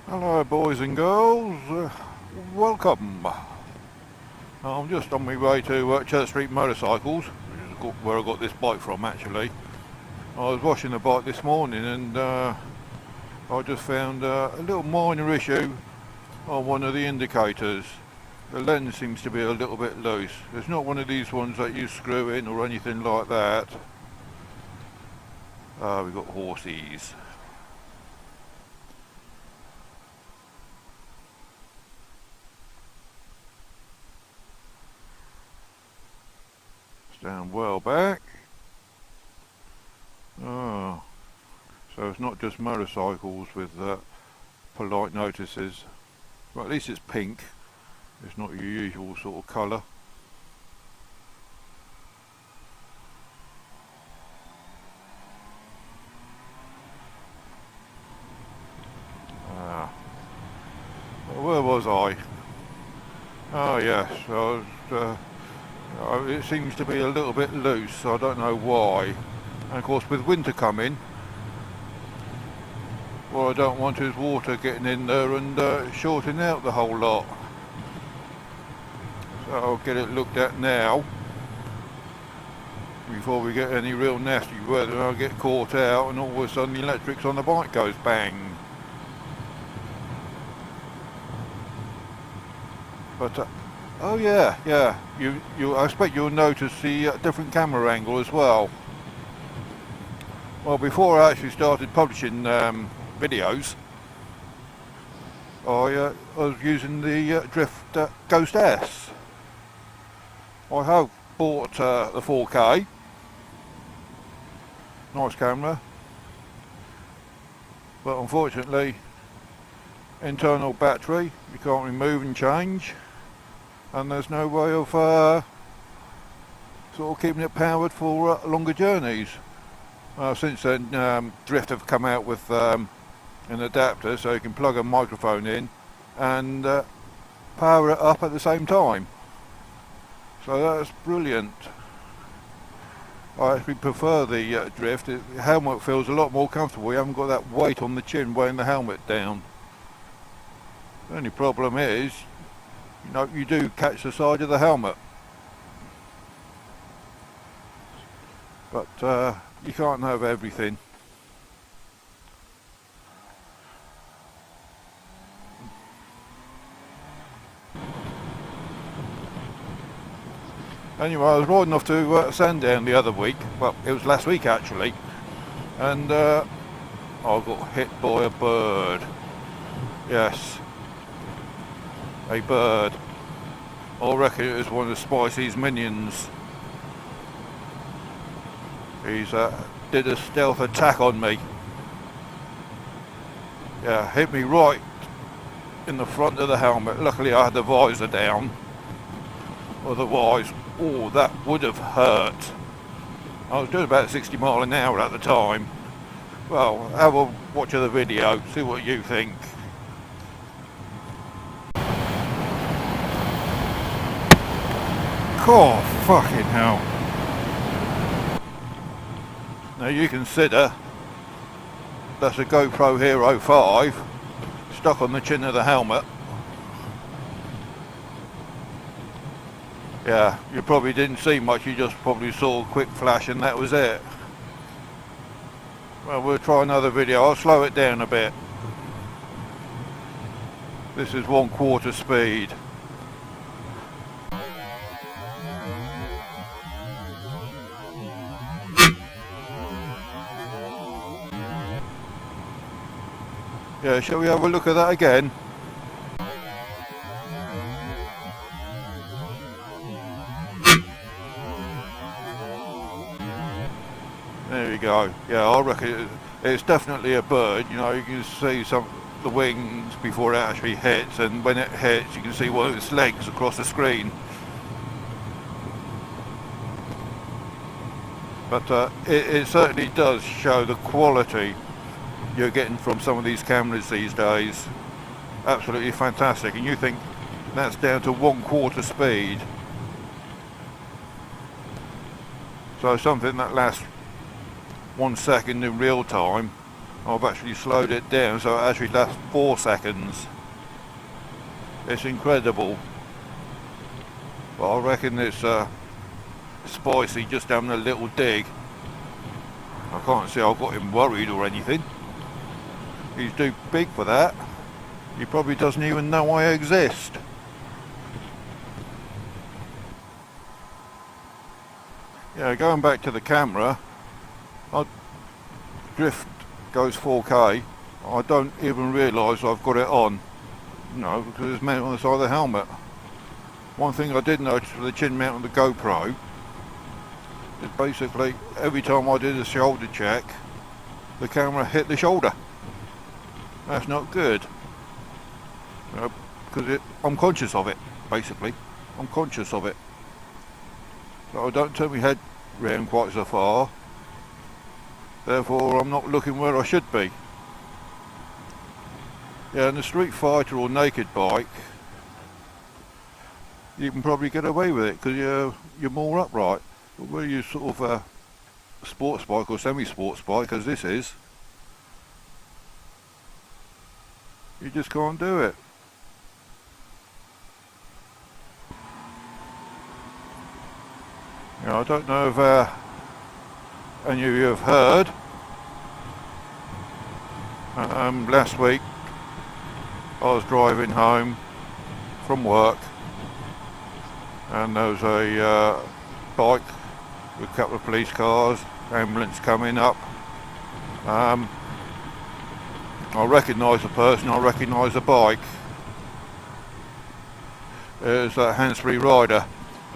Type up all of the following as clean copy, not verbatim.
Hello boys and girls, welcome. I'm just on my way to Church Street Motorcycles, which is where I got this bike from actually. I was washing the bike this morning and I just found a little minor issue on one of the indicators. The lens seems to be a little bit loose. It's not one of these ones that you screw in or anything like that. We've got horsies. Stand well back. Oh, so it's not just motorcycles with polite notices. Well, at least it's pink. It's not your usual sort of colour. Where was I? Oh yes, it seems to be a little bit loose, I don't know why. And of course with winter coming, what I don't want is water getting in there and shorting out the whole lot. So I'll get it looked at now before we get any real nasty weather and I'll get caught out and all of a sudden the electrics on the bike goes bang. But oh yeah, I expect you'll notice the different camera angle as well. Well, before I actually started publishing videos, I was using the Drift Ghost S. I have bought the 4K, nice camera, but unfortunately internal battery you can't remove and change, and there's no way of sort of keeping it powered for longer journeys. Since then Drift have come out with an adapter so you can plug a microphone in and power it up at the same time. So that's brilliant. I actually prefer the Drift. The helmet feels a lot more comfortable. You haven't got that weight on the chin weighing the helmet down. The only problem is, you do catch the side of the helmet. But you can't have everything. Anyway, I was riding off to Sandown the other week. Well, it was last week actually, and I got hit by a bird. Yes, a bird. I reckon it was one of Spicy's minions. He's did a stealth attack on me. Yeah, hit me right in the front of the helmet. Luckily I had the visor down. Otherwise, oh, that would have hurt. I was doing about 60 miles an hour at the time. Well, have a watch of the video, see what you think. Oh, fucking hell. Now you consider that's a GoPro Hero 5 stuck on the chin of the helmet. Yeah, you probably didn't see much, you just probably saw a quick flash and that was it. Well, we'll try another video. I'll slow it down a bit. This is 1/4 speed. Yeah, shall we have a look at that again? There we go. Yeah, I reckon it's definitely a bird. You can see the wings before it actually hits, and when it hits you can see one of its legs across the screen. But it certainly does show the quality you're getting from some of these cameras these days. Absolutely fantastic. And you think that's down to 1/4 speed. So something that lasts 1 second in real time I've actually slowed it down so it actually lasts 4 seconds. It's incredible. But I reckon it's spicy just having a little dig. I can't say I've got him worried or anything. He's too big for that. He probably doesn't even know I exist. Yeah, going back to the camera, drift goes 4K. I don't even realise I've got it on. No, because it's mounted on the side of the helmet. One thing I did notice with the chin mount on the GoPro is basically every time I did a shoulder check, the camera hit the shoulder. That's not good. Because I'm conscious of it, basically. I'm conscious of it. So I don't turn my head round quite so far. Therefore I'm not looking where I should be. Yeah, in a street fighter or naked bike, you can probably get away with it because you're more upright. But where you sort of a sports bike or semi-sports bike, as this is, you just can't do it. I don't know if any of you have heard. Last week I was driving home from work and there was a bike with a couple of police cars, ambulance coming up. I recognised the person, I recognised the bike. It was a Hannspree Rider.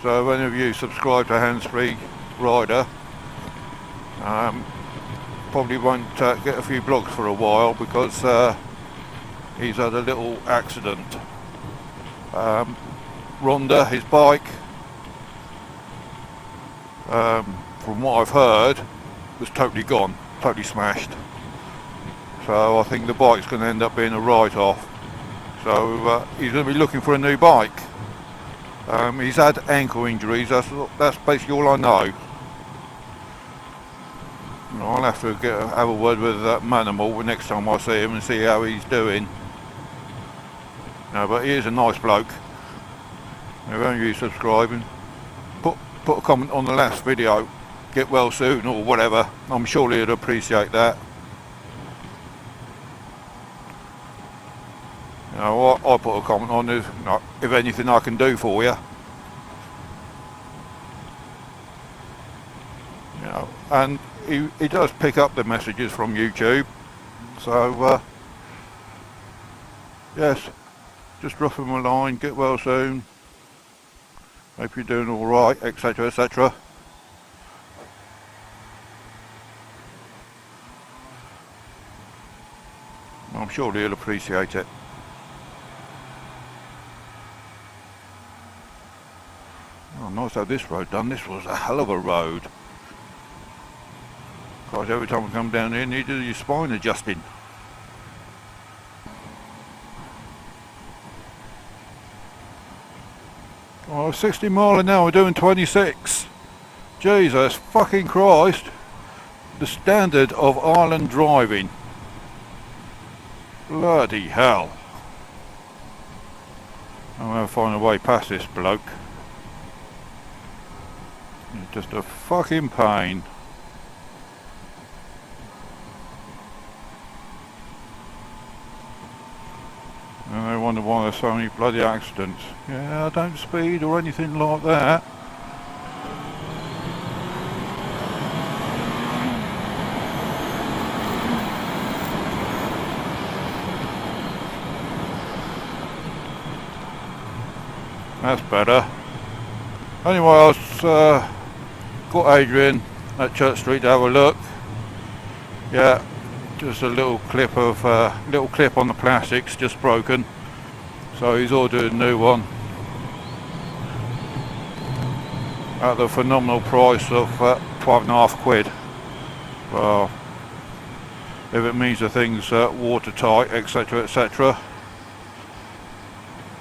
So if any of you subscribe to Hannspree Rider, probably won't get a few blogs for a while because he's had a little accident. Honda, his bike, from what I've heard, was totally gone, totally smashed. So I think the bike's going to end up being a write-off. So he's going to be looking for a new bike. He's had ankle injuries, that's basically all I know. I'll have to have a word with that Manimal the next time I see him and see how he's doing. No, but he is a nice bloke. If any of you subscribing, put a comment on the last video, get well soon or whatever. I'm sure he'd appreciate that. What I put a comment on is, if anything I can do for you. And he does pick up the messages from YouTube. So, yes, just drop him a line, get well soon. Hope you're doing alright, etc, etc. I'm sure he'll appreciate it. Oh, nice to have this road done. This was a hell of a road. Because every time I come down here, you need to do your spine adjusting. Oh, 60 mile an hour doing 26. Jesus fucking Christ. The standard of Ireland driving. Bloody hell. I'm going to find a way past this bloke. It's just a fucking pain. And I wonder why there's so many bloody accidents. Yeah, I don't speed or anything like that. That's better. Anyway, I was got Adrian at Church Street to have a look. Yeah, just a little clip on the plastics just broken, so he's ordered a new one at the phenomenal price of 12.5 quid. Well, if it means the thing's watertight, etc, etc,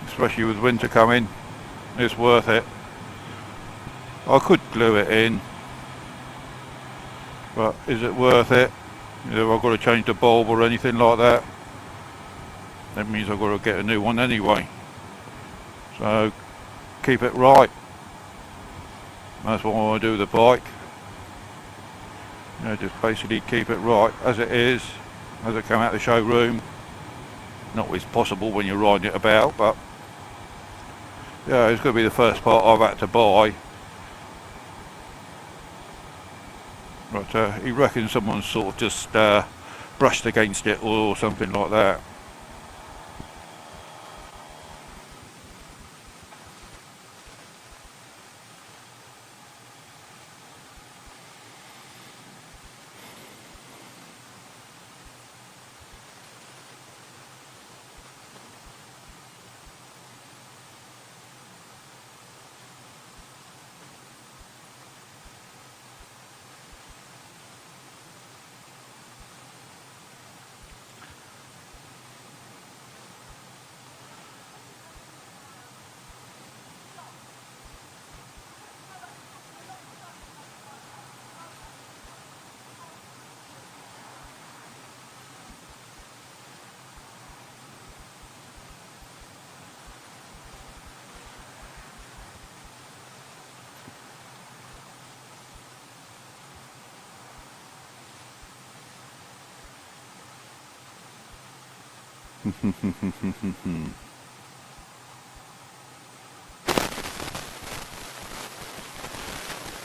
especially with winter coming, it's worth it. I could glue it in, but is it worth it? If I've got to change the bulb or anything like that, that means I've got to get a new one anyway. So keep it right. That's what I want to do with the bike. Just basically keep it right as it is, as it came out of the showroom. Not always possible when you're riding it about, but yeah, it's going to be the first part I've had to buy. But he reckons someone sort of just brushed against it or something like that.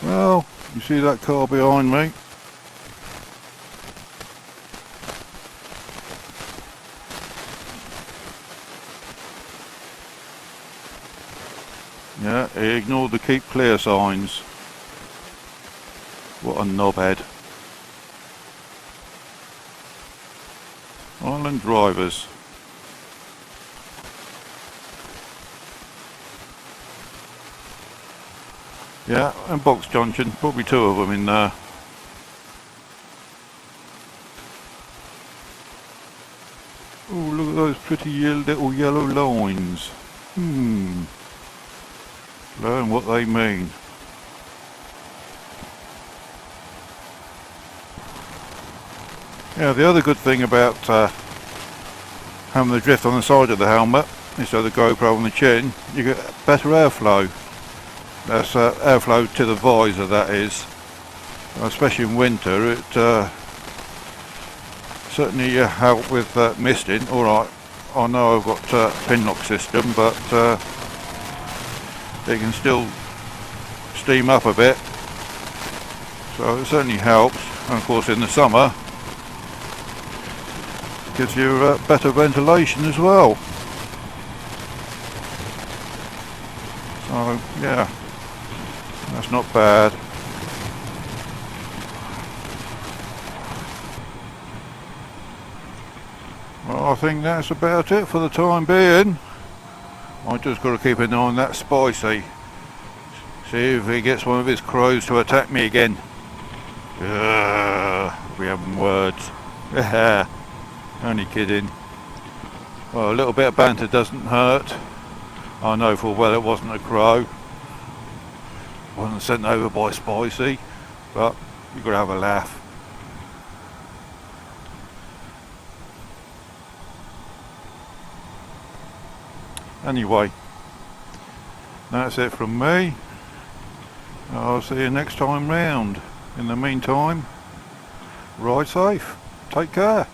Well, you see that car behind me? Yeah, he ignored the keep clear signs. What a knobhead. Island drivers. Yeah, and box junction, probably two of them in there. Oh, look at those pretty little yellow lines. Learn what they mean. Yeah, the other good thing about having the drift on the side of the helmet, instead of the GoPro on the chin, you get better airflow. That's airflow to the visor, that is. Especially in winter, it certainly help with misting. Alright, I know I've got a pin lock system, but it can still steam up a bit. So it certainly helps. And of course in the summer, gives you better ventilation as well. So yeah, that's not bad. Well, I think that's about it for the time being. I just got to keep an eye on that Spicy. See if he gets one of his crows to attack me again. We having words. Only kidding. Well, a little bit of banter doesn't hurt. I know full well it wasn't a crow. Wasn't sent over by Spicy, but you've got to have a laugh. Anyway, that's it from me. I'll see you next time round. In the meantime, ride safe. Take care.